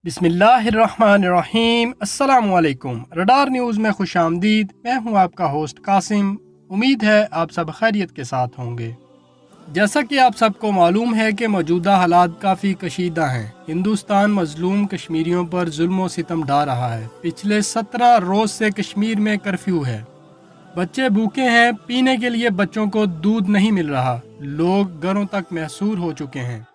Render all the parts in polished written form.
बिस्मिल्लाहिर्रहमानिर्रहीम। अस्सलामुअलैकुम। Radar news में खुश आमदीद। मैं हूं आपका होस्ट कासिम। उम्मीद है आप सब खैरियत के साथ होंगे। जैसा कि आप सबको मालूम है कि मौजूदा हालात काफ़ी कशीदा हैं। हिंदुस्तान मजलूम कश्मीरियों पर जुल्म व सितम ढा रहा है। पिछले 17 रोज़ से कश्मीर में कर्फ्यू है। बच्चे भूखे हैं, पीने के लिए बच्चों को दूध नहीं मिल रहा, लोग घरों तक महसूर हो चुके हैं।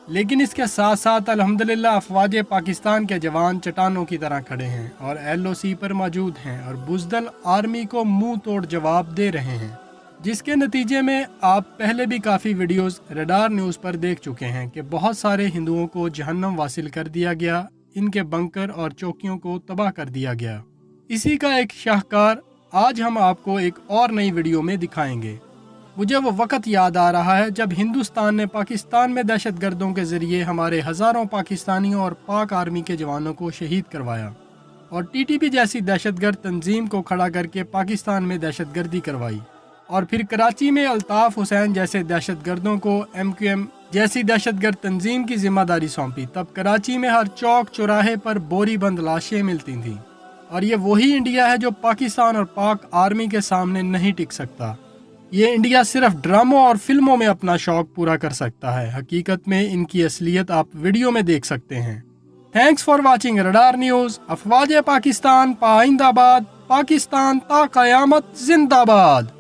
लेकिन इसके साथ साथ अल्हम्दुलिल्लाह अफवाज पाकिस्तान के जवान चट्टानों की तरह खड़े हैं और LOC पर मौजूद हैं और बुज़दिल आर्मी को मुंह तोड़ जवाब दे रहे हैं, जिसके नतीजे में आप पहले भी काफ़ी वीडियोस रडार न्यूज़ पर देख चुके हैं कि बहुत सारे हिंदुओं को जहन्नम वासिल कर दिया गया, इनके बंकर और चौकियों को तबाह कर दिया गया। इसी का एक शाहकार आज हम आपको एक और नई वीडियो में दिखाएंगे। मुझे वो वक़्त याद आ रहा है जब हिंदुस्तान ने पाकिस्तान में दहशतगर्दों के ज़रिए हमारे हज़ारों पाकिस्तानियों और पाक आर्मी के जवानों को शहीद करवाया और TTP जैसी दहशतगर्द तंजीम को खड़ा करके पाकिस्तान में दहशतगर्दी करवाई, और फिर कराची में अल्ताफ़ हुसैन जैसे दहशतगर्दों को MQM जैसी दहशतगर्द तंजीम की जिम्मेदारी सौंपी। तब कराची में हर चौक चौराहे पर बोरी बंद लाशें मिलती थीं। और ये वही इंडिया है जो पाकिस्तान और पाक आर्मी के सामने नहीं टिक सकता। ये इंडिया सिर्फ ड्रामों और फिल्मों में अपना शौक पूरा कर सकता है। हकीकत में इनकी असलियत आप वीडियो में देख सकते हैं। Thanks for watching radar news. अफवाज पाकिस्तान पाइंदाबाद, पाकिस्तान ता क़यामत जिंदाबाद।